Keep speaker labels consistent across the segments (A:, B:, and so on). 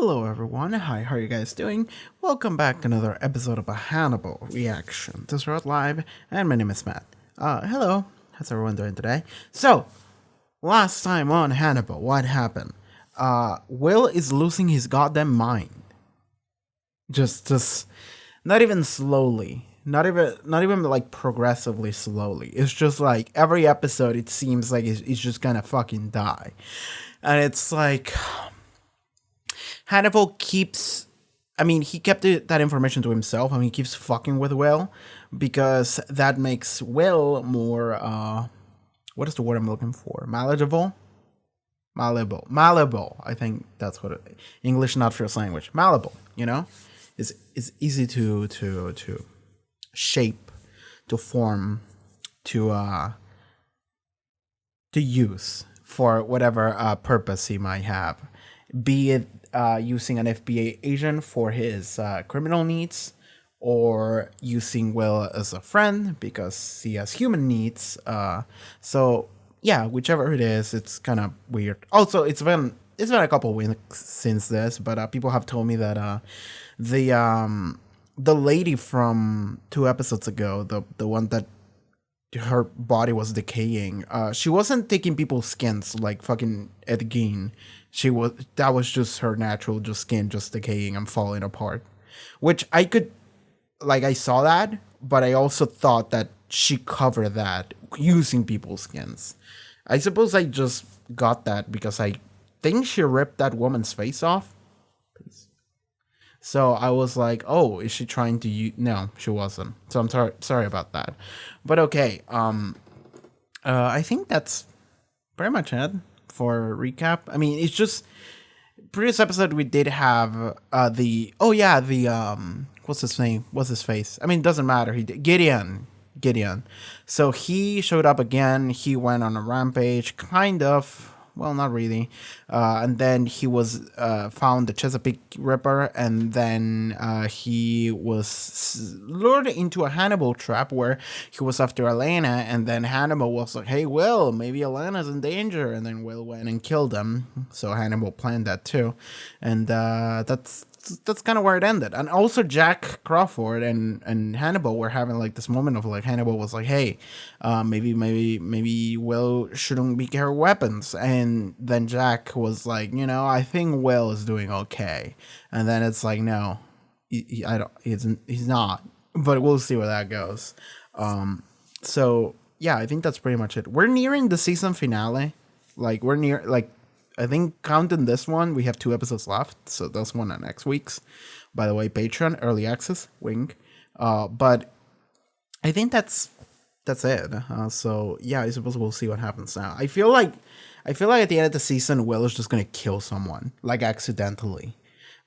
A: Hello everyone, hi, how are you guys doing? Welcome back to another episode of a Hannibal reaction. This is Rod Live, and my name is Matt. Hello, how's everyone doing today? So, last time on Hannibal, what happened? Will is losing his goddamn mind. Just, not even slowly. Not even like progressively slowly. It's just like every episode it seems like he's just gonna fucking die. And it's like Hannibal keeps, he kept that information to himself. He keeps fucking with Will because that makes Will more, what is the word I'm looking for? Malleable? Malleable. I think that's what English, not first language. Malleable, you know? It's easy to shape, to form, to use for whatever purpose he might have. Be it using an FBI agent for his criminal needs, or using Will as a friend because he has human needs. So yeah, whichever it is, it's kind of weird. Also, it's been a couple weeks since this, but people have told me that the lady from 2 episodes ago, the one that her body was decaying, she wasn't taking people's skins like fucking Ed Gein. That was just her natural skin just decaying and falling apart. Which I saw that, but I also thought that she covered that using people's skins. I suppose I just got that because I think she ripped that woman's face off. So I was like, oh, is she trying to use... No, she wasn't. So I'm sorry about that. But okay, I think that's pretty much it for recap. It's just... Previous episode we did have what's his name? What's his face? It doesn't matter. Gideon. So he showed up again. He went on a rampage, kind of. Well, not really. And then he was found the Chesapeake Ripper, and then he was lured into a Hannibal trap where he was after Elena, and then Hannibal was like, hey, Will, maybe Elena's in danger, and then Will went and killed him. So Hannibal planned that too, and that's kind of where it ended. And also Jack Crawford and Hannibal were having like this moment of like, Hannibal was like, hey, maybe Will shouldn't be carrying weapons, and then Jack was like, I think Will is doing okay, and then it's like, no, he's not, but we'll see where that goes. So yeah, I think that's pretty much it. We're nearing the season finale. I think counting this one, we have 2 episodes left, so that's one on next week's. By the way, Patreon, early access, wink. But I think that's it. So yeah, I suppose we'll see what happens now. I feel like at the end of the season, Will is just gonna kill someone, like accidentally,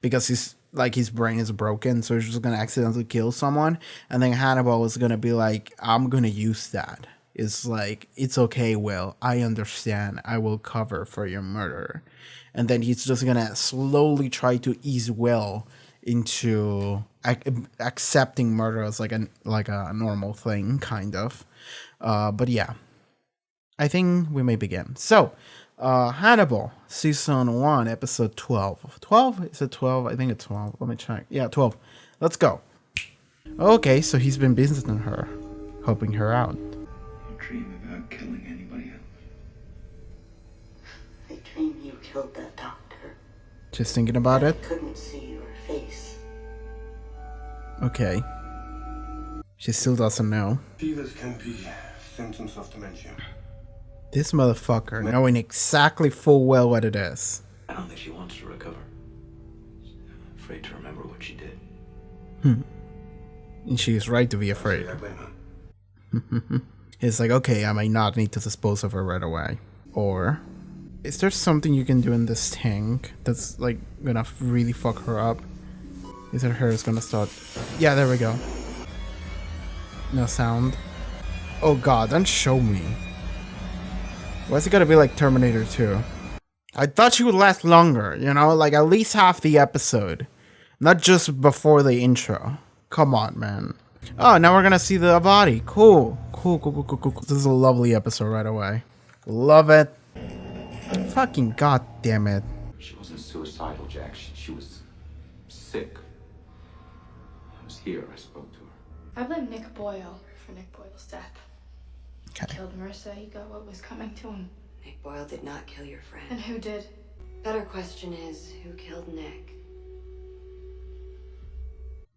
A: because his brain is broken, so he's just gonna accidentally kill someone, and then Hannibal is gonna be like, I'm gonna use that. It's like, it's okay, Will, I understand, I will cover for your murder. And then he's just gonna slowly try to ease Will into accepting murder as like a normal thing, kind of. But yeah, I think we may begin. So Hannibal season 1 episode 12. Is it 12? I think it's 12. Let me check. Yeah, 12. Let's go. Okay, so he's been visiting her, helping her out.
B: Dream about killing anybody else?
C: I dream you killed that doctor.
A: Just thinking about it.
C: I couldn't see your face.
A: Okay. She still doesn't know.
B: Fevers can be symptoms of dementia.
A: This motherfucker knowing exactly full well what it is.
D: I don't think she wants to recover. She's afraid to remember what she did.
A: And she is right to be afraid. It's like, okay, I might not need to dispose of her right away. Or, is there something you can do in this tank that's like gonna really fuck her up? Is it her is gonna start? Yeah, there we go. No sound. Oh god, don't show me. Why's it gotta be like Terminator 2? I thought she would last longer, like at least half the episode. Not just before the intro. Come on, man. Oh, now we're gonna see the body. Cool. This is a lovely episode right away. Love it. Fucking god damn it.
D: She wasn't suicidal, Jack. She She was sick. I was here. I spoke to her.
E: I blame Nick Boyle for Nick Boyle's death.
A: Okay.
E: He killed Marissa. He got what was coming to him.
C: Nick Boyle did not kill your friend.
E: And who did?
C: Better question is, who killed Nick?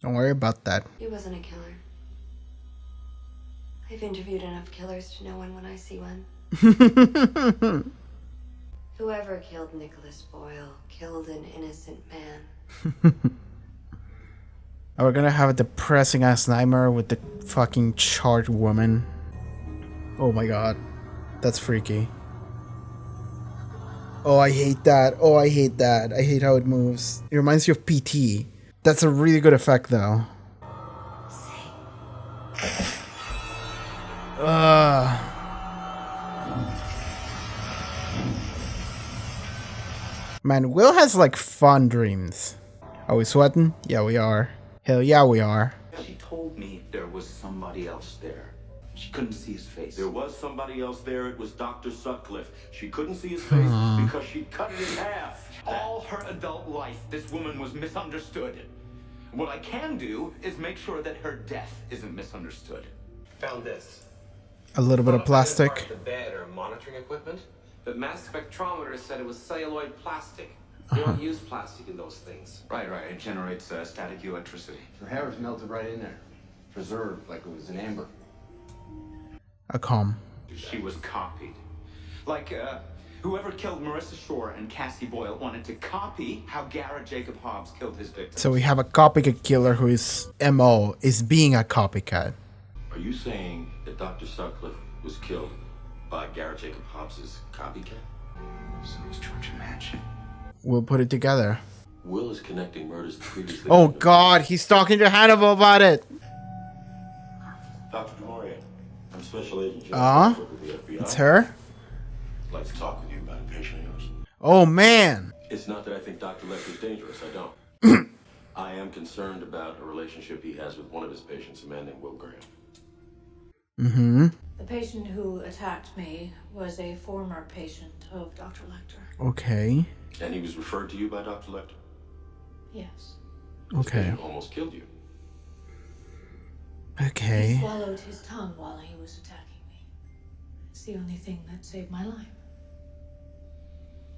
A: Don't worry about that.
C: He wasn't a killer. I've interviewed enough killers to know one when I see one. Whoever killed Nicholas Boyle killed an innocent man.
A: We're gonna have a depressing ass nightmare with the fucking charged woman. Oh my god. That's freaky. Oh, I hate that. Oh, I hate that. I hate how it moves. It reminds you of PT. That's a really good effect, though. Man, Will has like fun dreams. Are we sweating? Yeah, we are. Hell yeah, we are.
D: She told me there was somebody else there. She couldn't see his face.
B: There was somebody else there. It was Dr. Sutcliffe. She couldn't see his face because she'd cut it in half.
D: All her adult life, this woman was misunderstood. What I can do is make sure that her death isn't misunderstood.
F: Found this.
A: A little bit of plastic.
F: The bed or monitoring equipment, but mass spectrometers said it was celluloid plastic. They don't use plastic in those things.
D: Right. It generates static electricity.
G: Her hair was melted right in there, preserved like it was an amber.
A: A calm.
D: She was copied. Like, whoever killed Marissa Shore and Cassie Boyle wanted to copy how Garrett Jacob Hobbs killed his victims.
A: So we have a copycat killer whose MO is being a copycat.
B: Are you saying that Dr. Sutcliffe was killed by Garrett Jacob Hobbs' copycat?
D: So was Georgia Mansion.
A: We'll put it together.
B: Will is connecting murders previously.
A: Oh god, he's talking to Hannibal about it.
B: Dr. DeMaria, I'm Special Agent
A: Uh-huh.
B: Jones with the FBI.
A: It's her?
B: I'd like to talk with you about a patient of yours.
A: Oh man.
B: It's not that I think Dr. Lecter's dangerous, I don't. I am concerned about a relationship he has with one of his patients, a man named Will Graham.
A: Mm-hmm.
H: The patient who attacked me was a former patient of Dr. Lecter.
A: Okay.
B: And he was referred to you by Dr. Lecter?
H: Yes.
B: This
A: Okay.
B: patient almost killed you.
H: He
A: Okay.
H: swallowed his tongue while he was attacking me. It's the only thing that saved my life.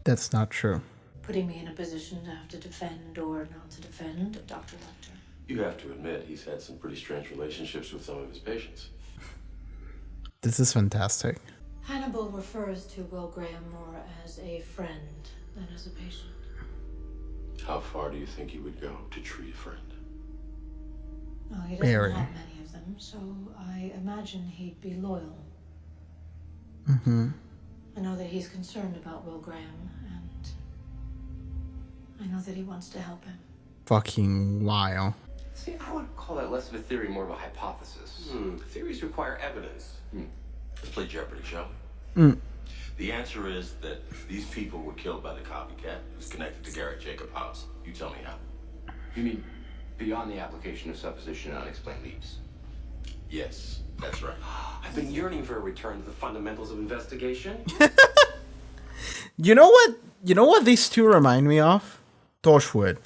A: That's not true.
H: Putting me in a position to have to defend or not to defend Dr. Lecter.
B: You have to admit, he's had some pretty strange relationships with some of his patients.
A: This is fantastic.
H: Hannibal refers to Will Graham more as a friend than as a patient.
B: How far do you think he would go to treat a friend?
H: No, he doesn't
A: Very.
H: have many of them, so I imagine he'd be loyal.
A: Mm-hmm.
H: I know that he's concerned about Will Graham, and I know that he wants to help him.
A: Fucking wild.
F: See, I would call that less of a theory, more of a hypothesis. Theories require evidence.
B: Let's play Jeopardy, shall
A: Mm.
B: we? The answer is that these people were killed by the copycat who's connected to Garrett Jacob Hobbs. You tell me how.
F: You mean beyond the application of supposition and unexplained leaps?
B: Yes, that's right.
F: I've been yearning for a return to the fundamentals of investigation.
A: You know what? You know what these two remind me of? Torchwood.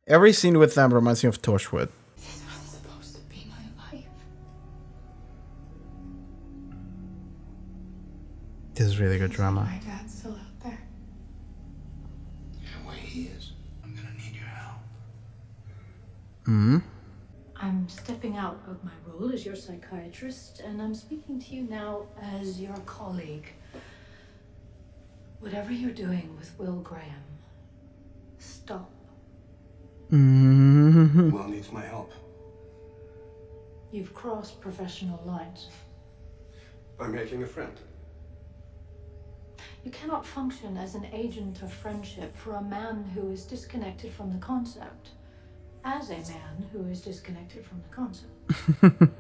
A: Every scene with them reminds me of Torchwood.
E: This was supposed to be my life.
A: This is really good drama.
E: My dad's still out there.
D: And where he is, I'm gonna need your help.
A: Hmm.
H: I'm stepping out of my role as your psychiatrist, and I'm speaking to you now as your colleague. Whatever you're doing with Will Graham, stop.
A: Mm-hmm.
B: Will needs my help.
H: You've crossed professional lines.
B: By making a friend.
H: You cannot function as an agent of friendship for a man who is disconnected from the concept, as a man who is disconnected from the concept.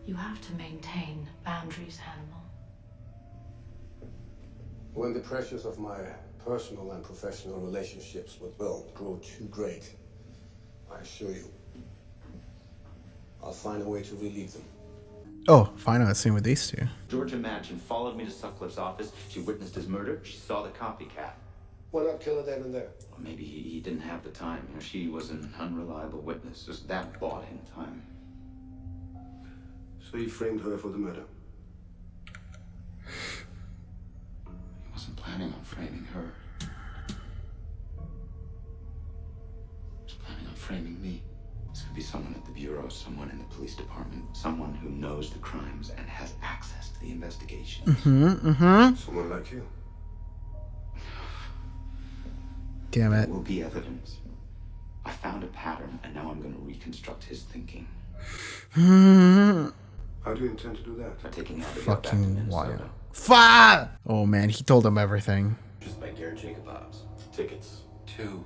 H: You have to maintain boundaries, Hannibal.
I: When the pressures of my personal and professional relationships with Will grow too great, I assure you, I'll find a way to relieve them.
A: Oh, final scene with these two.
D: Georgia Mansion followed me to Sutcliffe's office. She witnessed his murder. She saw the copycat.
I: Why not kill her then and there?
D: Or maybe he didn't have the time. You know, she was an unreliable witness. Just that bought him time.
I: So he framed her for the murder.
D: He wasn't planning on framing her. He was planning on framing me. This could be someone at the bureau, someone in the police department, someone who knows the crimes and has access to the investigation.
I: Someone like you.
A: Damn it.
D: There will be evidence. I found a pattern, and now I'm going to reconstruct his thinking.
I: How do you intend to do that?
D: By taking Abigail back to
A: Fucking
D: Minnesota.
A: wild. Fuck! Oh man, he told him everything.
G: Just by Garrett Jacob Hobbs.
B: Tickets.
G: 2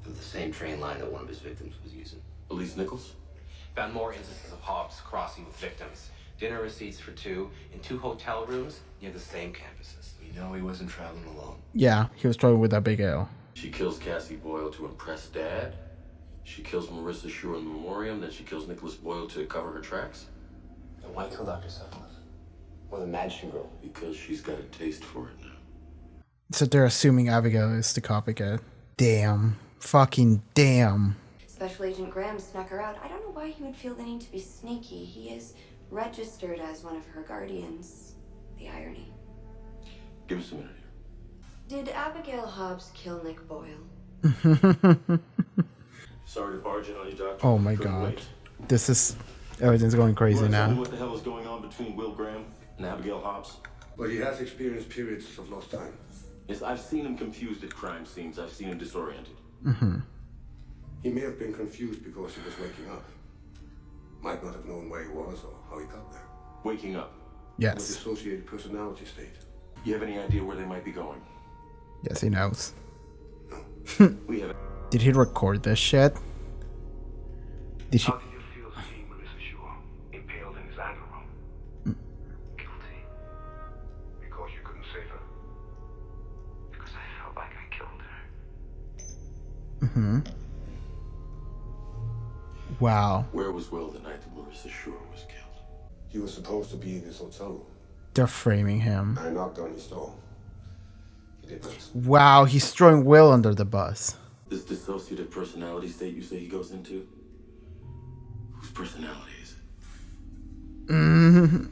G: for the same train line that one of his victims was using.
B: Elise Nichols?
F: Found more instances of Hobbs crossing with victims. Dinner receipts for 2 in 2 hotel rooms near the same campuses.
G: We know he wasn't traveling alone.
A: Yeah, he was traveling with that big L.
B: She kills Cassie Boyle to impress Dad. She kills Marissa Shore in memoriam. Then she kills Nicholas Boyle to cover her tracks.
G: And why kill Dr. Sutherland? Or the Madison girl?
B: Because she's got a taste for it now.
A: So they're assuming Abigail is the copycat. Damn. Fucking damn.
C: Special Agent Graham snuck her out. I don't know why he would feel the need to be sneaky. He is registered as one of her guardians. The irony.
B: Give us a minute here.
C: Did Abigail Hobbs kill Nick Boyle?
B: Sorry to barge in on you, Doctor.
A: Oh my
B: Couldn't
A: god.
B: wait.
A: This is... Everything's going crazy
B: Wanna tell me
A: now.
B: what the hell is going on between Will Graham and Abigail Hobbs?
I: But he has experienced periods of lost time.
B: Yes, I've seen him confused at crime scenes. I've seen him disoriented.
I: He may have been confused because he was waking up. Might not have known where he was or how he got there.
B: Waking up.
I: With
A: Yes.
I: dissociated personality state.
B: You have any idea where they might be going?
A: Yes, he knows.
B: We have.
A: Did he record this shit? Did he...
I: How did you feel seeing Marissa Shore impaled in his anger room? Guilty. Because you couldn't save her. Because I felt like I killed her.
A: Wow.
B: Where was Will the night that Marissa Shore was killed?
I: He was supposed to be in his hotel room.
A: They're framing him.
I: I knocked on his door. He did not.
A: Wow, he's throwing Will under the bus.
B: This dissociative personality state you say he goes into? Whose personality is it?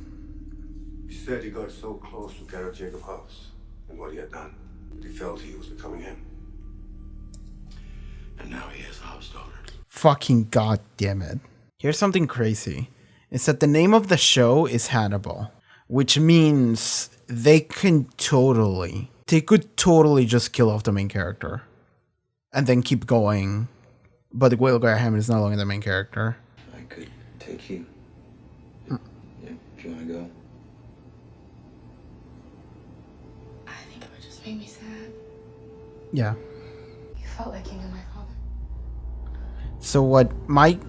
I: He said he got so close to Garrett Jacob Hobbs and what he had done. He felt he was becoming him.
B: And now he has Hobbs' daughter.
A: Fucking goddamn it. Here's something crazy. It's that the name of the show is Hannibal, which means they could totally just kill off the main character and then keep going. But Will Graham is no longer the main character.
D: I could take you. Yeah, if you want to go.
E: I think it would just make me sad.
A: Yeah.
E: You felt like you knew my father.
A: So what might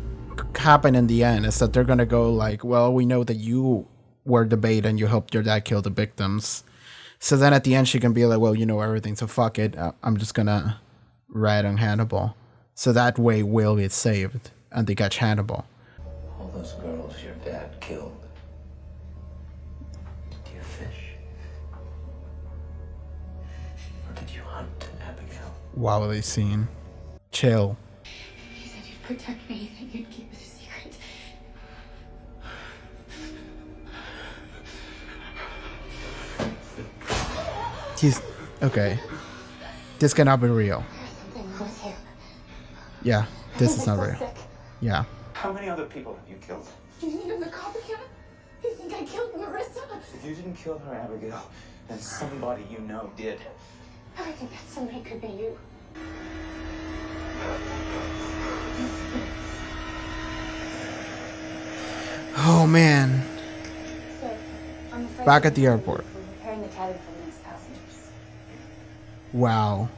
A: happen in the end is that they're gonna go like, well, we know that you were the bait and you helped your dad kill the victims. So then at the end she can be like, well, you know everything, so fuck it. I'm just gonna rat on Hannibal. So that way Will gets saved and they catch Hannibal.
G: All those girls your dad killed. Did you fish? Or did you hunt Abigail?
A: Wow, they scene. Chill.
E: He said you'd protect me, that you'd keep it a secret.
A: He's okay. This cannot be real.
E: There's something wrong with you.
A: Yeah, this is
E: I'm
A: not
E: so
A: real.
E: sick.
A: Yeah.
D: How many other people have you killed?
E: You think I'm the copycat? You think I killed Marissa?
D: If you didn't kill her, Abigail, then somebody you know did.
E: I think that somebody could be you.
A: Oh man.
E: Sir, I'm afraid
A: Back at the airport.
E: we're preparing the cabin for the next passengers.
A: Wow.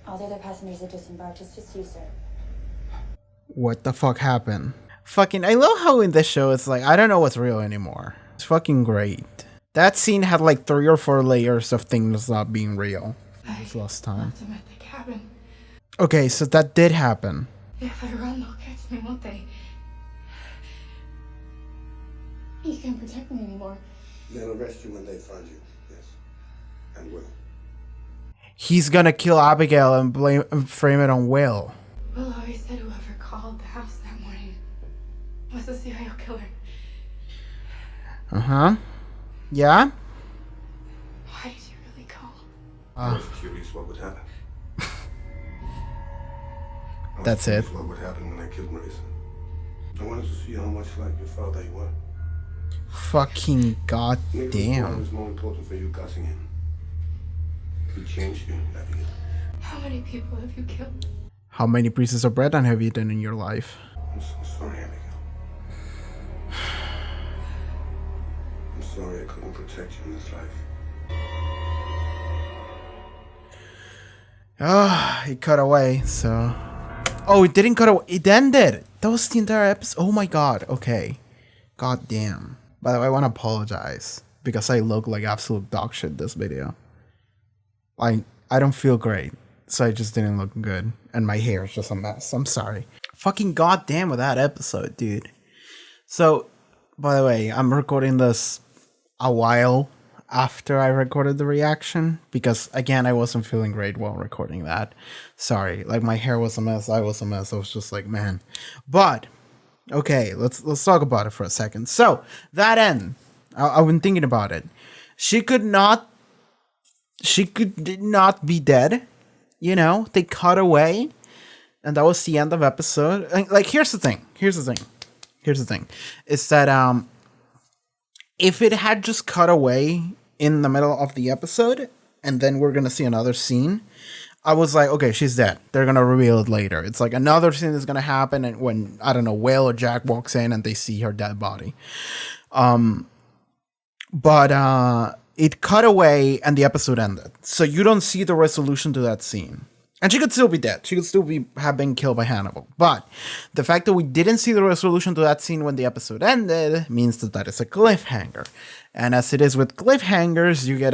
E: All the other passengers have disembarked. It's just you, sir.
A: What the fuck happened? Fucking, I love how in this show it's like, I don't know what's real anymore. It's fucking great. That scene had like 3 or 4 layers of things not being real. This last time.
E: Left them at the cabin.
A: Okay, so that did happen.
E: If I run, they'll catch me, won't they? You can't protect me anymore.
I: They'll arrest you when they find you. Yes. And will.
A: he's gonna kill Abigail and frame it on Will.
E: Will always said whoever called the house that morning was a serial killer.
A: Yeah.
E: Why did you really call?
I: I was curious what would happen.
A: That's it.
I: What would happen when I killed Marissa? I wanted to see how much like your father you were.
A: Fucking
I: Maybe it
A: goddamn.
I: was more important for you gussing him. He changed you, Abigail.
E: How many people have you killed?
A: How many pieces of bread have you eaten in your life?
I: I'm so sorry, Abigail. I'm sorry I couldn't protect you in this life.
A: It cut away, so... Oh, it didn't cut away. It ended. That was the entire episode. Oh my god. Okay. God damn. By the way, I want to apologize because I look like absolute dog shit this video. I don't feel great, so I just didn't look good. And my hair is just a mess. I'm sorry. Fucking goddamn with that episode, dude. So, by the way, I'm recording this a while after I recorded the reaction because, again, I wasn't feeling great while recording that. Sorry, like my hair was a mess, I was a mess. I was just like, man. But okay, let's talk about it for a second. So that end, I've been thinking about it. She could not be dead. You know, they cut away, and that was the end of episode. And, like, here's the thing. Is that if it had just cut away in the middle of the episode, and then we're gonna see another scene, I was like, okay, she's dead. They're gonna reveal it later. It's like another scene is gonna happen, and when, I don't know, Will or Jack walks in and they see her dead body. But it cut away and the episode ended. So you don't see the resolution to that scene. And she could still be dead. She could still have been killed by Hannibal. But the fact that we didn't see the resolution to that scene when the episode ended means that that is a cliffhanger. And as it is with cliffhangers, you get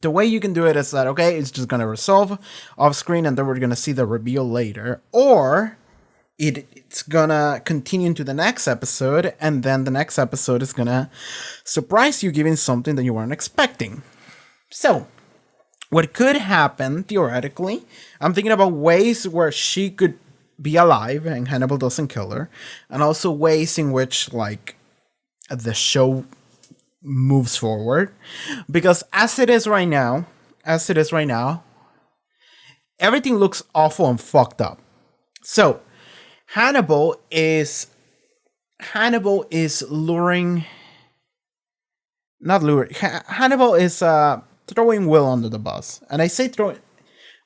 A: the way you can do it is that, okay, it's just going to resolve off screen and then we're going to see the reveal later. Or it's going to continue into the next episode and then the next episode is going to surprise you giving something that you weren't expecting. So what could happen, theoretically, I'm thinking about ways where she could be alive and Hannibal doesn't kill her, and also ways in which, like, the show moves forward. Because as it is right now, everything looks awful and fucked up. So, Hannibal is luring... Not luring. Hannibal is... throwing Will under the bus. And I say throwing...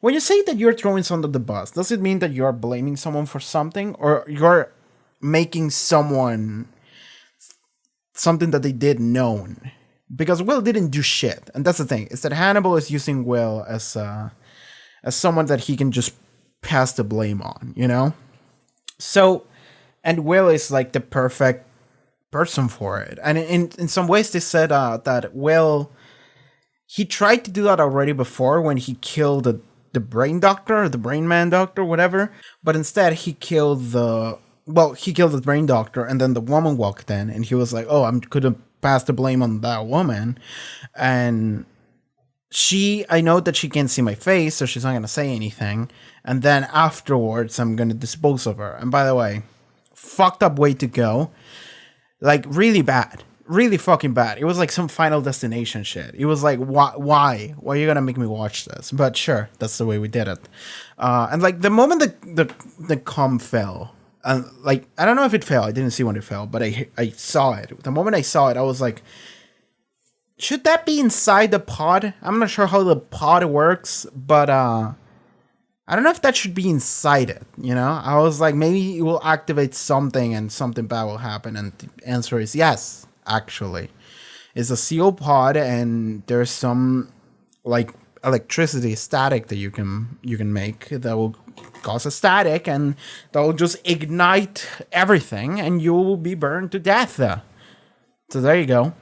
A: When you say that you're throwing someone under the bus, does it mean that you're blaming someone for something? Or you're making someone... something that they did known? Because Will didn't do shit. And that's the thing. Is that Hannibal is using Will as someone that he can just pass the blame on, you know? So... And Will is like the perfect person for it. And in some ways they said that Will... He tried to do that already before when he killed the brain doctor, or the brain man doctor, whatever. But instead, he killed the brain doctor, and then the woman walked in, and he was like, "Oh, I'm gonna pass the blame on that woman." And I know that she can't see my face, so she's not gonna say anything. And then afterwards, I'm gonna dispose of her. And by the way, fucked up way to go, like really bad. Really fucking bad. It was like some Final Destination shit. It was like, why are you gonna make me watch this? But sure, that's the way we did it. And like the moment the cum fell, and like I don't know if it fell. I didn't see when it fell, but I saw it. The moment I saw it, I was like, should that be inside the pod? I'm not sure how the pod works, but I don't know if that should be inside it. You know, I was like, maybe it will activate something and something bad will happen. And the answer is yes. Actually, it's a sealed pod, and there's some like electricity static that you can make that will cause a static, and that will just ignite everything, and you will be burned to death. So there you go.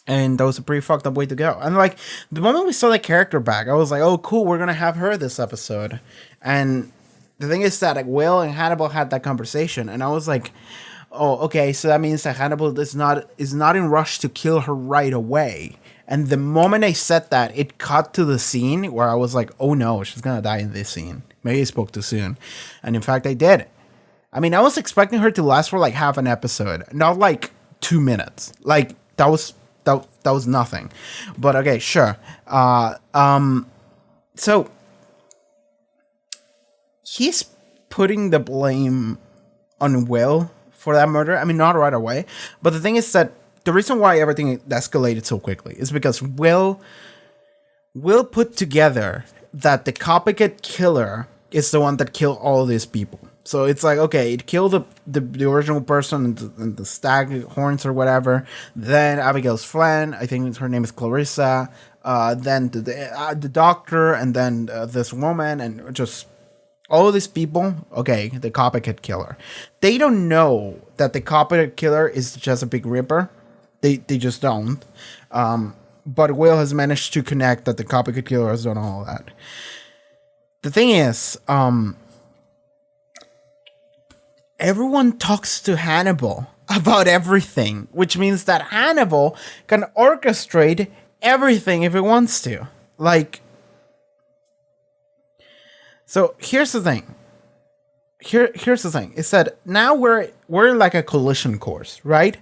A: And that was a pretty fucked up way to go. And like the moment we saw the character back, I was like, oh cool, we're gonna have her this episode. And the thing is that like Will and Hannibal had that conversation, and I was like, oh, okay, so that means that Hannibal is not in rush to kill her right away. And the moment I said that, it cut to the scene where I was like, oh no, she's gonna die in this scene. Maybe I spoke too soon. And in fact, I did. I mean, I was expecting her to last for like half an episode, not like 2 minutes. Like that was nothing. But okay, sure. So he's putting the blame on Will for that murder. I mean, not right away. But the thing is that the reason why everything escalated so quickly is because Will put together that the copycat killer is the one that killed all these people. So it's like, okay, it killed the original person and the stag horns or whatever. Then Abigail's friend, I think her name is Clarissa. Then the doctor, and then this woman, and just all of these people. Okay, the copycat killer. They don't know that the copycat killer is just a big ripper. They just don't. But Will has managed to connect that the copycat killer has done all that. The thing is, everyone talks to Hannibal about everything, which means that Hannibal can orchestrate everything if it wants to. Like, so here's the thing. Here's the thing. It's that now we're in like a collision course, right?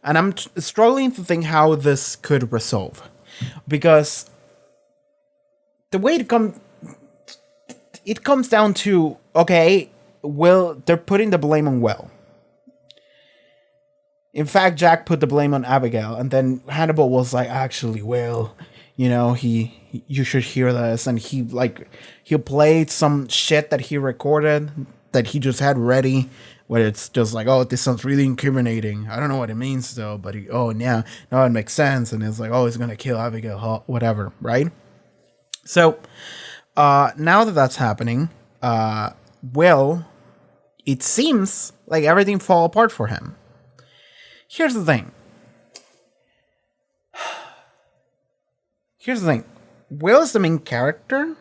A: And I'm struggling to think how this could resolve, because the way it comes down to, okay, Will, they're putting the blame on Will. In fact, Jack put the blame on Abigail, and then Hannibal was like, actually, Will, you know, you should hear this, and he played some shit that he recorded that he just had ready, where it's just like, oh, this sounds really incriminating. I don't know what it means though, but now it makes sense, and it's like, oh, he's gonna kill Abigail, whatever, right? So now that that's happening, Will, it seems like everything fall apart for him. Here's the thing. Will is the main character.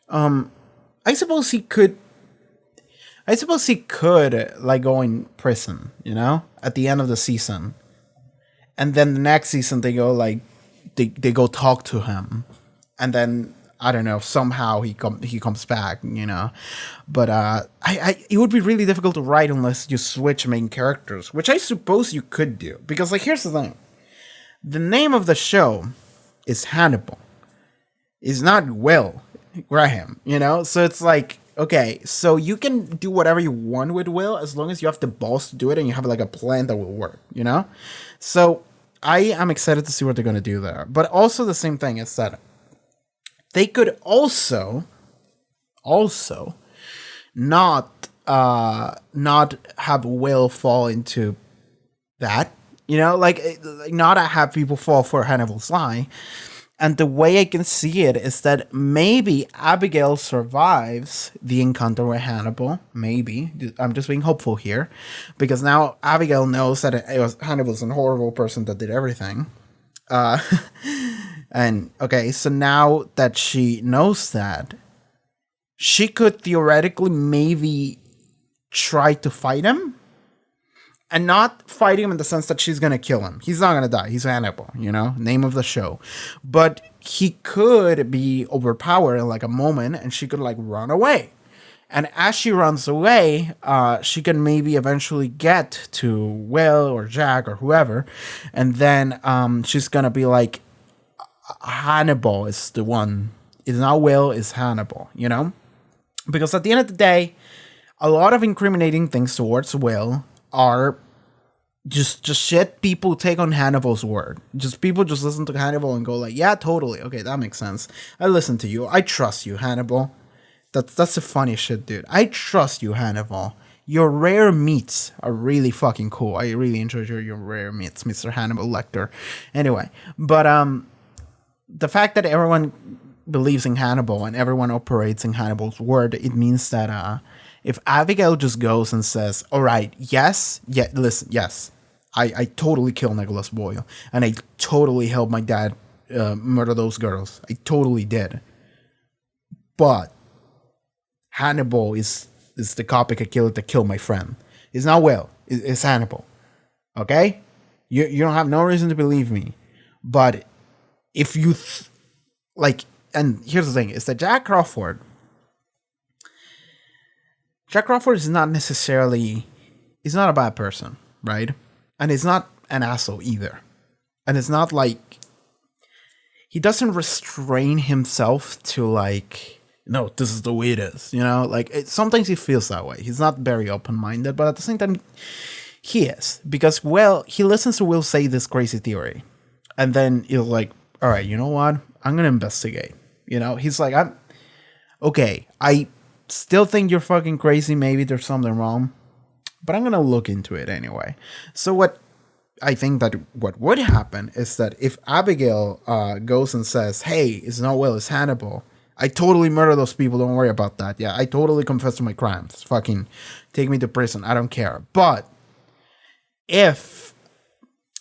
A: I suppose he could like go in prison, you know, at the end of the season, and then the next season they go like they go talk to him, and then I don't know, somehow he comes back, you know. But it would be really difficult to write unless you switch main characters, which I suppose you could do, because like here's the thing. The name of the show is Hannibal. It's not Will Graham, you know? So it's like, okay, so you can do whatever you want with Will as long as you have the balls to do it and you have like a plan that will work, you know? So I am excited to see what they're going to do there. But also the same thing is that they could also not have Will fall into that, you know, like not have people fall for Hannibal's lie. And the way I can see it is that maybe Abigail survives the encounter with Hannibal. Maybe. I'm just being hopeful here, because now Abigail knows that Hannibal's a horrible person that did everything. And okay, so now that she knows that, she could theoretically maybe try to fight him. And not fight him in the sense that she's going to kill him. He's not going to die. He's Hannibal, you know, name of the show. But he could be overpowered in like a moment, and she could like run away. And as she runs away, she can maybe eventually get to Will or Jack or whoever. And then she's going to be like, Hannibal is the one. It's not Will, it's Hannibal, you know? Because at the end of the day, a lot of incriminating things towards Will are just shit people take on Hannibal's word. Just people just listen to Hannibal and go like, yeah, totally. Okay, that makes sense. I listen to you. I trust you, Hannibal. That's the funny shit, dude. I trust you, Hannibal. Your rare meats are really fucking cool. I really enjoy your rare meats, Mr. Hannibal Lecter. Anyway, but the fact that everyone believes in Hannibal and everyone operates in Hannibal's word, it means that if Abigail just goes and says, all right, yes, I totally killed Nicholas Boyle, and I totally helped my dad murder those girls. I totally did. But Hannibal is the copycat killer that killed my friend. It's not Will. It's Hannibal. Okay? You don't have no reason to believe me. But if you like, and here's the thing: is that Jack Crawford is not necessarily, he's not a bad person, right? And he's not an asshole either. And it's not like he doesn't restrain himself to like, no, this is the way it is, you know? Like sometimes he feels that way. He's not very open-minded, but at the same time, he is. Because, well, he listens to Will say this crazy theory. And then he's like, all right, you know what? I'm going to investigate. You know, he's like, okay, I still think you're fucking crazy. Maybe there's something wrong, but I'm going to look into it anyway. So what I think that what would happen is that if Abigail goes and says, hey, it's not Will, it's Hannibal. I totally murder those people. Don't worry about that. Yeah, I totally confess to my crimes. Fucking take me to prison. I don't care. But if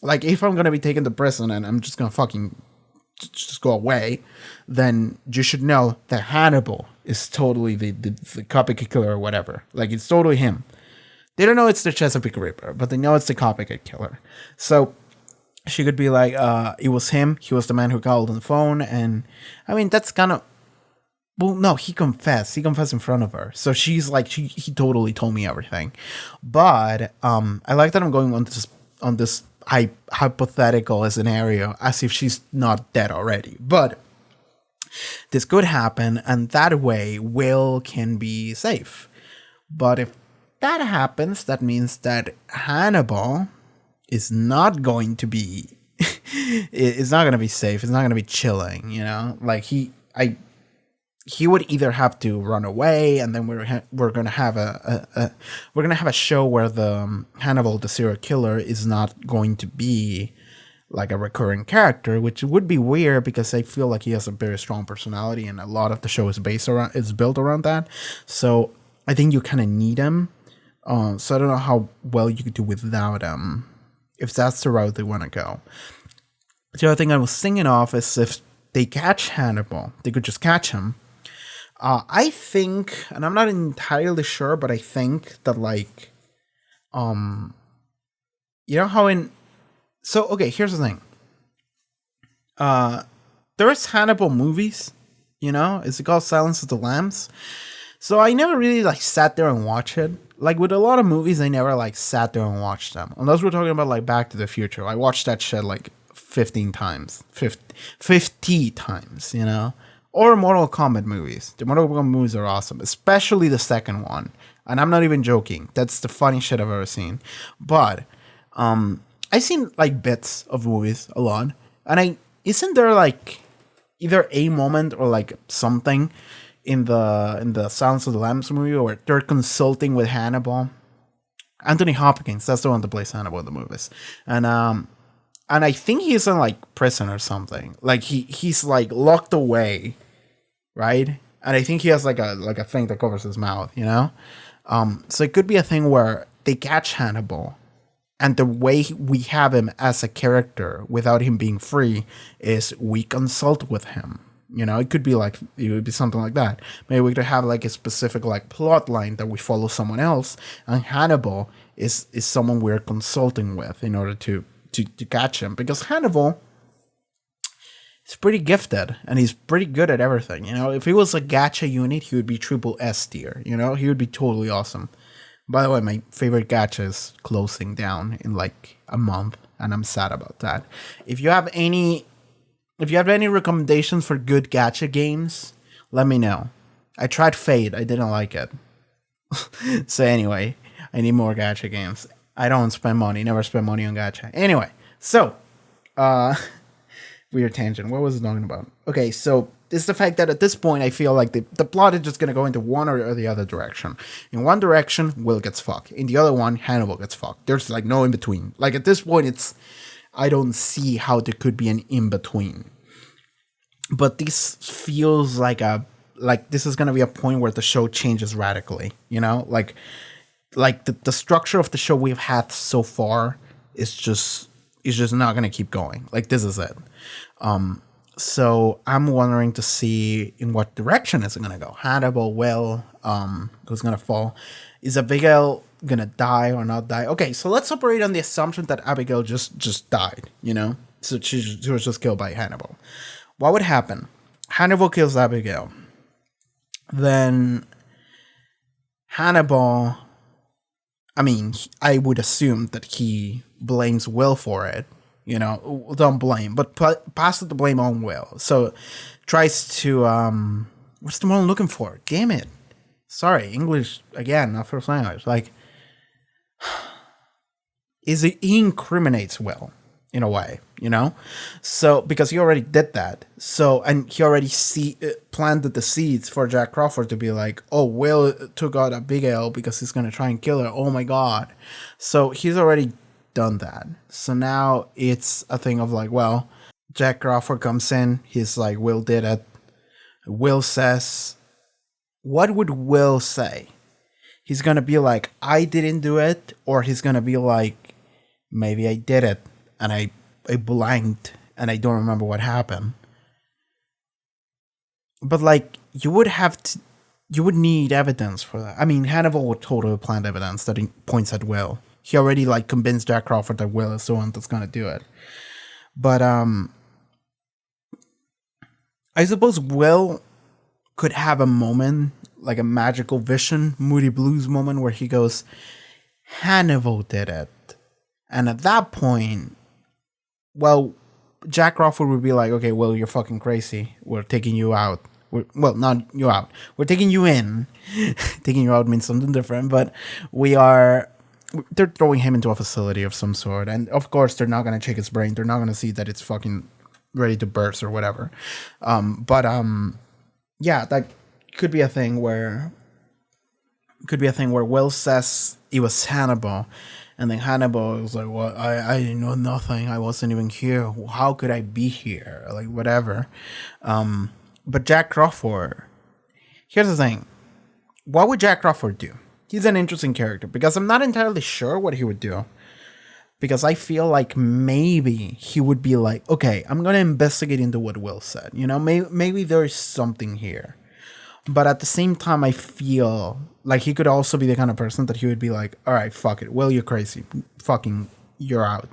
A: I'm going to be taken to prison and I'm just going to fucking just go away, then you should know that Hannibal is totally the copycat killer or whatever. Like, it's totally him. They don't know it's the Chesapeake Ripper, but they know it's the copycat killer. So she could be like, it was him. He was the man who called on the phone. And I mean, that's kind of, well, no, he confessed. He confessed in front of her. So she's like, he totally told me everything. But I like that I'm going on this hypothetical scenario as if she's not dead already. But this could happen, and that way Will can be safe. But if that happens, that means that Hannibal is not going to be it's not going to be safe. It's not going to be chilling, you know? Like he would either have to run away, and then we're gonna have a show where the Hannibal, the serial killer, is not going to be like a recurring character, which would be weird because I feel like he has a very strong personality, and a lot of the show is built around that. So I think you kind of need him. So I don't know how well you could do without him if that's the route they want to go. The other thing I was thinking of is if they catch Hannibal, they could just catch him. I think, and I'm not entirely sure, but I think that like, you know how okay, here's the thing. There's Hannibal movies, you know, it's called Silence of the Lambs. So I never really like sat there and watched it. Like with a lot of movies, I never like sat there and watched them. Unless we're talking about like Back to the Future. I watched that shit like 50 times, you know? Or Mortal Kombat movies. The Mortal Kombat movies are awesome, especially the second one. And I'm not even joking. That's the funniest shit I've ever seen. But I've seen like bits of movies a lot. And isn't there like either a moment or like something in the Silence of the Lambs movie where they're consulting with Hannibal? Anthony Hopkins, that's the one that plays Hannibal in the movies. And I think he's in like prison or something. Like he's like locked away, right? And I think he has like a thing that covers his mouth, you know? So it could be a thing where they catch Hannibal, and the way we have him as a character without him being free is we consult with him. You know, it would be something like that. Maybe we could have like a specific like plot line that we follow someone else, and Hannibal is someone we're consulting with in order to catch him, because Hannibal is pretty gifted and he's pretty good at everything. You know, if he was a gacha unit, he would be triple S tier. You know, he would be totally awesome. By the way, my favorite gacha is closing down in like a month, and I'm sad about that. If you have any recommendations for good gacha games, let me know. I tried Fate, I didn't like it. So anyway, I need more gacha games. I don't spend money, never spend money on gacha. Anyway, so, weird tangent. What was I talking about? Okay, so it's the fact that at this point, I feel like the plot is just going to go into one or the other direction. In one direction, Will gets fucked. In the other one, Hannibal gets fucked. There's like no in between. Like at this point, I don't see how there could be an in between. But this feels like this is going to be a point where the show changes radically, you know? Like the structure of the show we've had so far is just not going to keep going. Like this is it. So I'm wondering to see in what direction is it going to go. Hannibal, Will, who's going to fall? Is Abigail going to die or not die? Okay, so let's operate on the assumption that Abigail just died, you know? So she was just killed by Hannibal. What would happen? Hannibal kills Abigail. Then Hannibal, I mean, I would assume that he blames Will for it. You know, don't blame, but pass the blame on Will. So tries to, what's the one I'm looking for? Damn it. Sorry, English, again, not first language. Like, he incriminates Will in a way, you know? So, because he already did that. So, and he already planted the seeds for Jack Crawford to be like, oh, Will took out Abigail because he's going to try and kill her. Oh my God. So he's already done that. So now it's a thing of like, well, Jack Crawford comes in. He's like, Will did it. Will says, what would Will say? He's going to be like, I didn't do it. Or he's going to be like, maybe I did it. And I blanked and I don't remember what happened. But like, you would need evidence for that. I mean, Hannibal would totally plant evidence that he points at Will. He already like convinced Jack Crawford that Will is the one that's gonna do it. But I suppose Will could have a moment, like a magical vision, Moody Blues moment, where he goes, Hannibal did it. And at that point, well, Jack Crawford would be like, okay, Will, you're fucking crazy. We're taking you out. Not you out. We're taking you in. Taking you out means something different, but they're throwing him into a facility of some sort. And of course, they're not going to check his brain. They're not going to see that it's fucking ready to burst or whatever. Yeah, that could be a thing where Will says it was Hannibal. And then Hannibal was like, well, I didn't know nothing. I wasn't even here. How could I be here? Like, whatever. But Jack Crawford, here's the thing. What would Jack Crawford do? He's an interesting character because I'm not entirely sure what he would do. Because I feel like maybe he would be like, okay, I'm going to investigate into what Will said. You know, maybe there's something here. But at the same time, I feel like he could also be the kind of person that he would be like, all right, fuck it. Will, you're crazy. Fucking, you're out.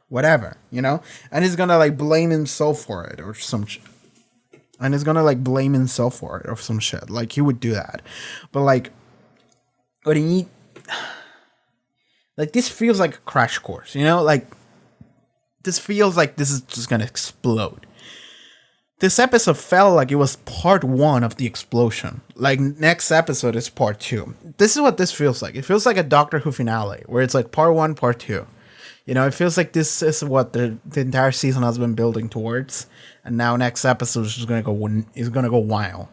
A: Whatever, you know? And he's going to like blame himself for it or some shit. And he's going to like blame himself for it or some shit. Like he would do that. But like, what he need... Like this feels like a crash course, you know? Like, this feels like this is just going to explode. This episode felt like it was part 1 of the explosion. Like, next episode is part 2. This is what this feels like. It feels like a Doctor Who finale, where it's like part 1, part 2. You know, it feels like this is what the entire season has been building towards. And now next episode is just going to go wild.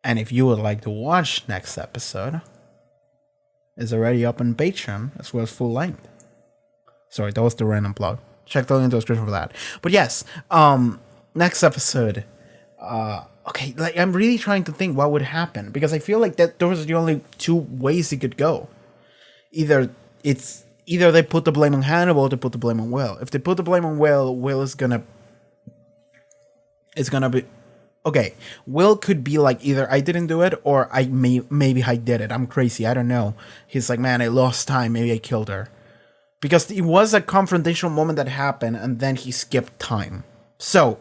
A: And if you would like to watch next episode, it's already up on Patreon, as well as full length. Sorry, that was the random plug. Check the link in the description for that. But yes, next episode, okay, like I'm really trying to think what would happen because I feel like that those are the only 2 ways it could go. Either they put the blame on Hannibal or they put the blame on Will. If they put the blame on Will, Will is gonna be okay. Will could be like either I didn't do it or maybe I did it. I'm crazy. I don't know. He's like, man, I lost time. Maybe I killed her because it was a confrontational moment that happened and then he skipped time. So.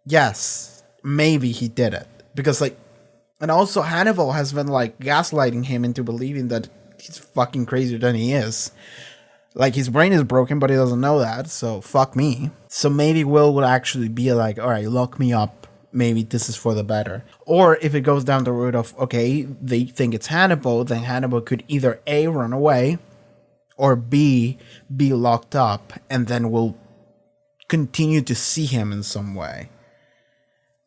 A: Yes, maybe he did it. Because, like, and also Hannibal has been, like, gaslighting him into believing that he's fucking crazier than he is. Like, his brain is broken, but he doesn't know that, so fuck me. So maybe Will would actually be like, alright, lock me up. Maybe this is for the better. Or if it goes down the route of, okay, they think it's Hannibal, then Hannibal could either A, run away, or B, be locked up, and then we'll continue to see him in some way.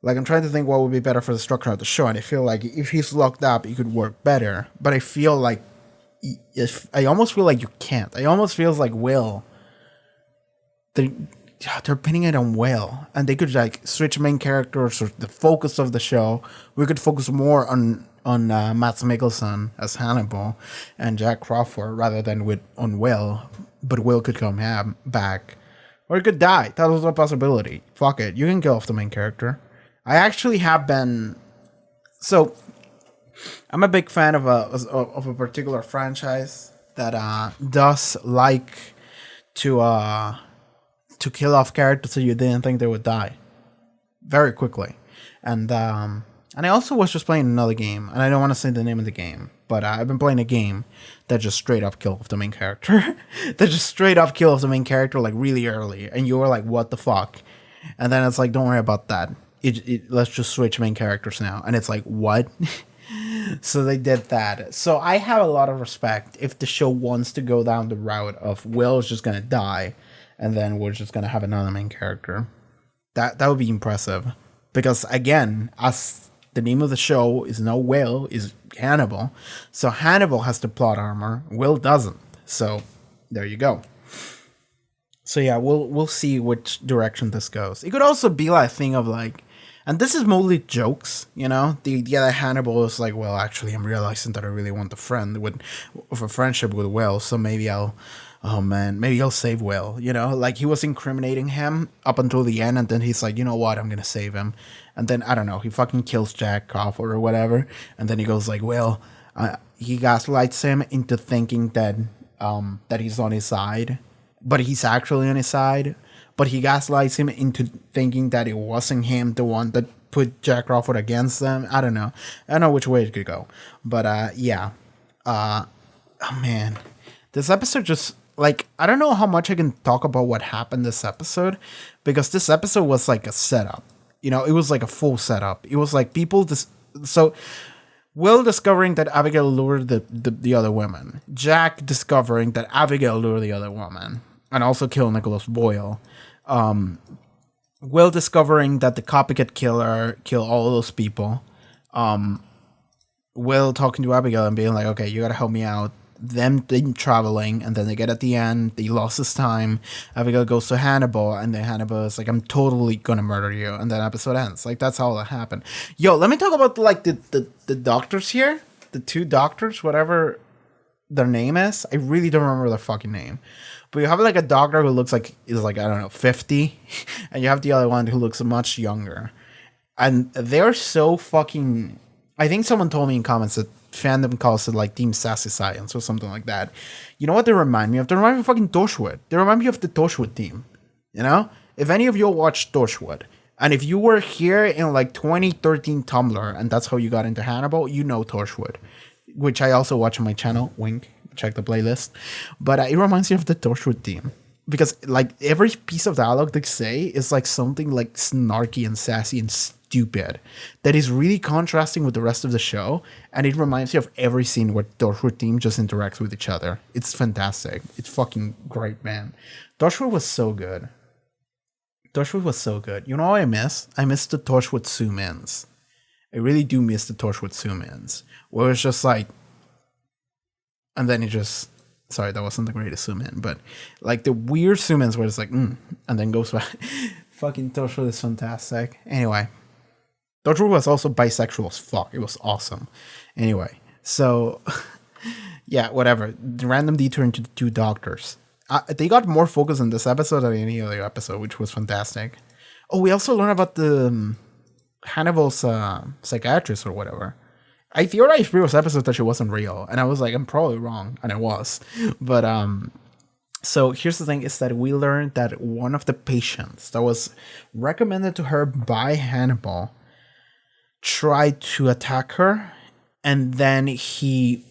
A: Like, I'm trying to think what would be better for the structure of the show, and I feel like if he's locked up, it could work better. But I feel like, I almost feel like you can't. I almost feels like Will, they're pinning it on Will, and they could, like, switch main characters or the focus of the show. We could focus more on Mads Mikkelsen as Hannibal and Jack Crawford rather than on Will, but Will could come back. Or he could die. That was a possibility. Fuck it. You can kill off the main character. I actually have been... So, I'm a big fan of a particular franchise that does like to to kill off characters that you didn't think they would die very quickly. And I also was just playing another game, and I don't want to say the name of the game, but I've been playing a game that just straight up kills the main character. That just straight up kills the main character like really early, and you were like, what the fuck? And then it's like, don't worry about that. Let's just switch main characters now. And it's like, what? So they did that. So I have a lot of respect if the show wants to go down the route of Will is just gonna die, and then we're just gonna have another main character. That would be impressive. Because again, as the name of the show is no Will, is Hannibal. So Hannibal has the plot armor. Will doesn't. So there you go. So yeah, we'll see which direction this goes. It could also be like a thing of like, and this is mostly jokes, you know. The idea that Hannibal is like, well, actually, I'm realizing that I really want a friendship with Will. So maybe maybe I'll save Will. You know, like he was incriminating him up until the end, and then he's like, you know what, I'm gonna save him. And then I don't know, he fucking kills Jack Crawford or whatever, and then he goes like, well, he gaslights him into thinking that that he's on his side. But he's actually on his side. But he gaslights him into thinking that it wasn't him, the one that put Jack Crawford against them. I don't know which way it could go. But yeah. Oh man. This episode just, like, I don't know how much I can talk about what happened this episode. Because this episode was like a setup. You know, it was like a full setup. It was like so Will discovering that Abigail lured the other women. Jack discovering that Abigail lured the other woman. And also kill Nicholas Boyle. Will discovering that the copycat killer killed all those people. Will talking to Abigail and being like, okay, you gotta help me out. Them traveling, and then they get at the end, they lost his time. Abigail goes to Hannibal, and then Hannibal is like, I'm totally gonna murder you. And then episode ends. Like, that's how that happened. Yo, let me talk about like the doctors here. The two doctors, whatever their name is. I really don't remember their fucking name. But you have like a doctor who looks like is like, I don't know, 50, and you have the other one who looks much younger. And they're so fucking, I think someone told me in comments that fandom calls it like Team Sassy Science or something like that. You know what they remind me of? They remind me of fucking Torchwood. They remind me of the Torchwood team. You know? If any of you watched Torchwood, and if you were here in like 2013 Tumblr, and that's how you got into Hannibal, you know Torchwood. Which I also watch on my channel, wink. Check the playlist. But it reminds me of the Torchwood team. Because like every piece of dialogue they say is like something like snarky and sassy and stupid that is really contrasting with the rest of the show. And it reminds me of every scene where Torchwood team just interacts with each other. It's fantastic. It's fucking great, man. Torchwood was so good. Torchwood was so good. You know what I miss? I miss the Torchwood zoom-ins. I really do miss the Torchwood zoom-ins. Where it's just like, and then it just, sorry, that wasn't the greatest zoom in, but like the weird zoom ins where it's like, and then goes back. Fucking Torchwood is fantastic. Anyway, Torchwood was also bisexual as fuck. It was awesome. Anyway, so yeah, whatever. The random detour into the two doctors. They got more focus in this episode than any other episode, which was fantastic. Oh, we also learned about the Hannibal's psychiatrist or whatever. I theorized previous episodes that she wasn't real, and I was like, I'm probably wrong, and I was. But so here's the thing: is that we learned that one of the patients that was recommended to her by Hannibal tried to attack her, and then he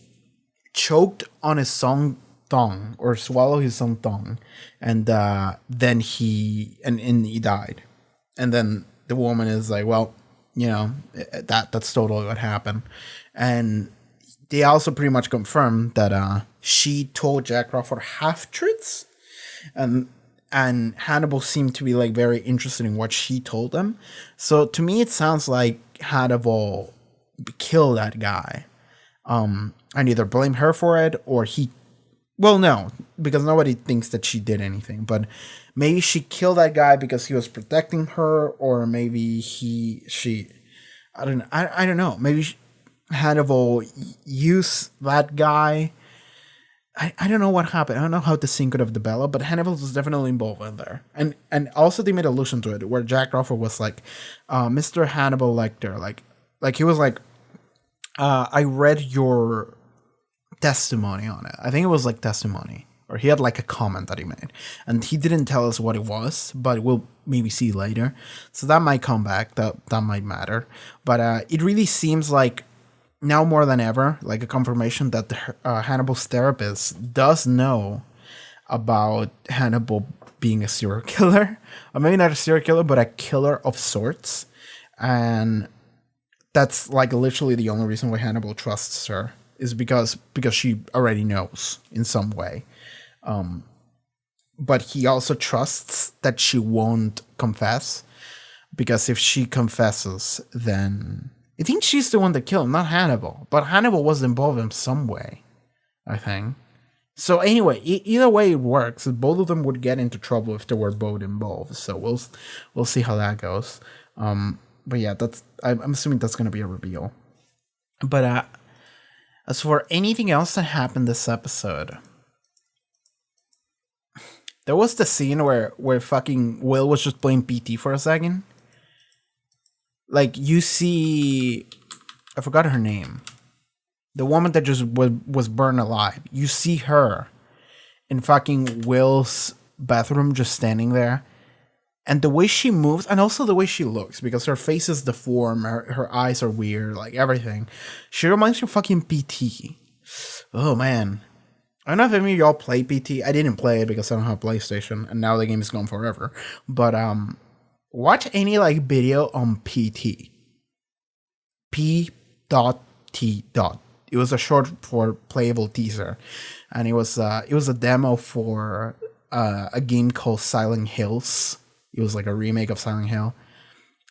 A: choked on his own tongue or swallowed his own tongue, and then he died. And then the woman is like, well, you know, that's totally what happened. And they also pretty much confirmed that she told Jack Crawford half-truths. And Hannibal seemed to be like very interested in what she told him. So to me, it sounds like Hannibal killed that guy. And either blame her for it or he... Well, no, because nobody thinks that she did anything. But maybe she killed that guy because he was protecting her, or maybe she, I don't know. Maybe Hannibal used that guy. I don't know what happened. I don't know how the scene could have developed, but Hannibal was definitely involved in there. And also they made allusion to it, where Jack Crawford was like, Mr. Hannibal Lecter, like he was like, I read your testimony on it. I think it was like testimony or he had like a comment that he made, and he didn't tell us what it was, but we'll maybe see later. So that might come back. That might matter. But it really seems like now more than ever, like a confirmation that Hannibal's therapist does know about Hannibal being a serial killer, or maybe not a serial killer, but a killer of sorts, and that's like literally the only reason why Hannibal trusts her is because she already knows in some way. But he also trusts that she won't confess, because if she confesses, then I think she's the one that killed him, not Hannibal. But Hannibal was involved in some way, I think. So anyway, either way it works. Both of them would get into trouble if they were both involved. So we'll see how that goes. But yeah, I'm assuming that's gonna be a reveal. But as for anything else that happened this episode, there was the scene where fucking Will was just playing PT for a second. Like, you see, I forgot her name. The woman that just was burned alive. You see her in fucking Will's bathroom just standing there. And the way she moves, and also the way she looks, because her face is deformed, her eyes are weird, like everything. She reminds me of fucking PT. Oh, man. I don't know if any of y'all play PT. I didn't play it because I don't have a PlayStation, and now the game is gone forever. But watch any like video on PT. P.T. It was a short for playable teaser, and it was a demo for a game called Silent Hills. It was like a remake of Silent Hill,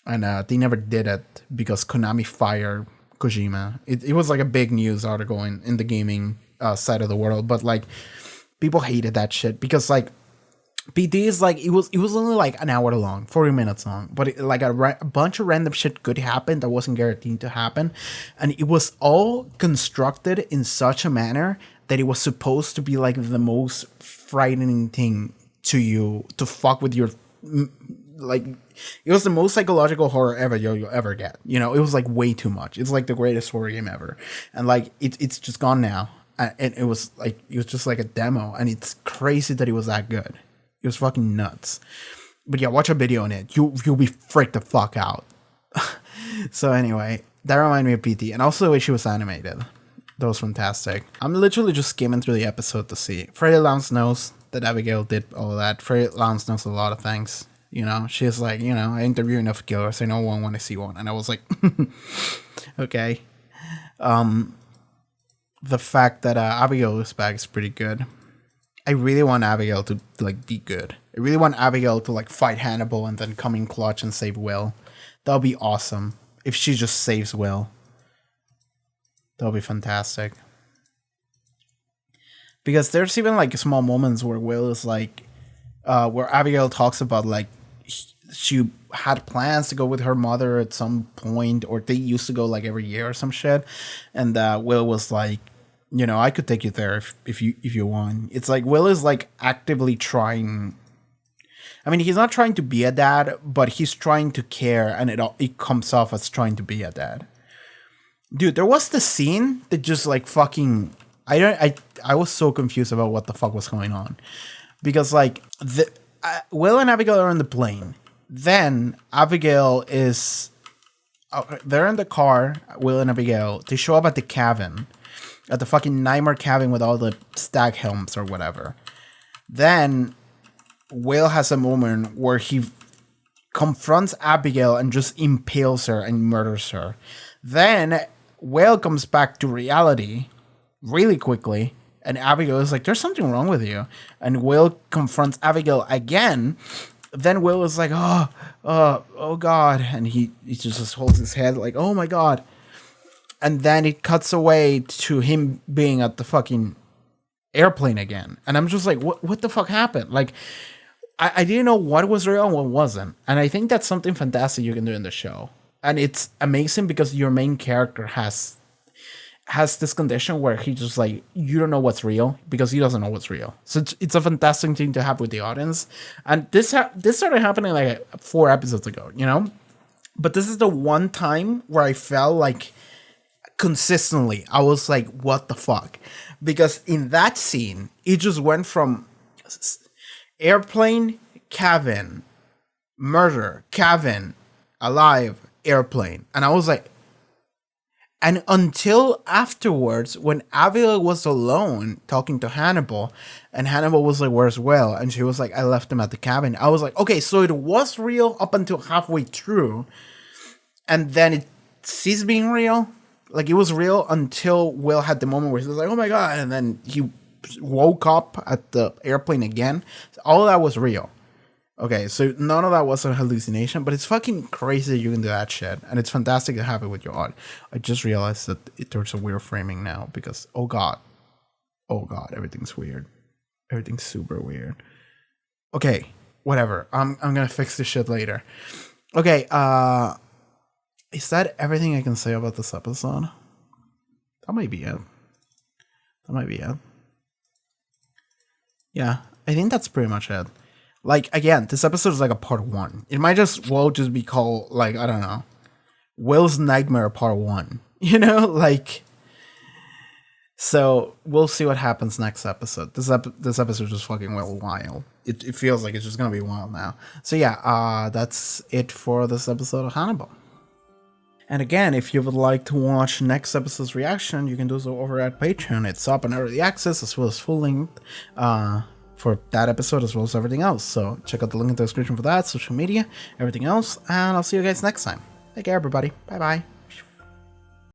A: and they never did it because Konami fired Kojima. It was like a big news article in the gaming side of the world, but like people hated that shit because like PT is like it was only like an hour long, 40 minutes long, but a bunch of random shit could happen that wasn't guaranteed to happen, and it was all constructed in such a manner that it was supposed to be like the most frightening thing to you, to fuck with your, like, it was the most psychological horror ever you'll ever get. You know, it was like way too much. It's like the greatest horror game ever, and like it's just gone now. And it was just like a demo, and it's crazy that it was that good. It was fucking nuts. But yeah, watch a video on it. You'll be freaked the fuck out. So anyway, that reminded me of PT, and also the way she was animated. That was fantastic. I'm literally just skimming through the episode to see. Freddie Lounge knows that Abigail did all of that. Freddie Lounge knows a lot of things. You know, she's like, you know, I interview enough killers. I know one when I see one. And I was like, okay. The fact that Abigail is back is pretty good. I really want Abigail to like be good. I really want Abigail to like fight Hannibal and then come in clutch and save Will. That'll be awesome. If she just saves Will, that'll be fantastic. Because there's even like small moments where Will is like, where Abigail talks about like she had plans to go with her mother at some point, or they used to go like every year or some shit, and Will was like, you know, I could take you there if you want. It's like Will is like actively trying. I mean, he's not trying to be a dad, but he's trying to care, and it comes off as trying to be a dad. Dude, there was the scene that just like fucking I was so confused about what the fuck was going on, because like Will and Abigail are on the plane. Then Abigail is they're in the car. Will and Abigail, they show up at the cabin. At the fucking Nightmare cabin with all the stag helms or whatever. Then Will has a moment where he confronts Abigail and just impales her and murders her. Then Will comes back to reality really quickly, and Abigail is like, there's something wrong with you. And Will confronts Abigail again. Then Will is like, oh God. And he just holds his head like, oh my God. And then it cuts away to him being at the fucking airplane again. And I'm just like, what the fuck happened? Like, I didn't know what was real and what wasn't. And I think that's something fantastic you can do in the show. And it's amazing because your main character has this condition where he just like, you don't know what's real because he doesn't know what's real. So it's a fantastic thing to have with the audience. And this started happening like 4 episodes ago, you know? But this is the one time where I felt like consistently. I was like, what the fuck? Because in that scene, it just went from airplane, cabin, murder, cabin, alive, airplane. And I was like, and until afterwards, when Avila was alone talking to Hannibal, and Hannibal was like, where's Will? And she was like, I left him at the cabin. I was like, okay, so it was real up until halfway through, and then it ceased being real. Like, it was real until Will had the moment where he was like, oh my God, and then he woke up at the airplane again. All of that was real. Okay, so none of that was a hallucination, but it's fucking crazy that you can do that shit, and it's fantastic to have it with your art. I just realized that there's a weird framing now because, oh god, everything's weird. Everything's super weird. Okay, whatever. I'm gonna fix this shit later. Okay, is that everything I can say about this episode? That might be it. Yeah, I think that's pretty much it. Like, again, this episode is like a part 1. It might just be called, like, I don't know, Will's Nightmare Part 1. You know? Like, so we'll see what happens next episode. This episode is fucking wild. It feels like it's just gonna be wild now. So yeah, that's it for this episode of Hannibal. And again, if you would like to watch next episode's reaction, you can do so over at Patreon. It's up in early access as well as full length for that episode as well as everything else. So check out the link in the description for that, social media, everything else, and I'll see you guys next time. Take care, everybody. Bye-bye.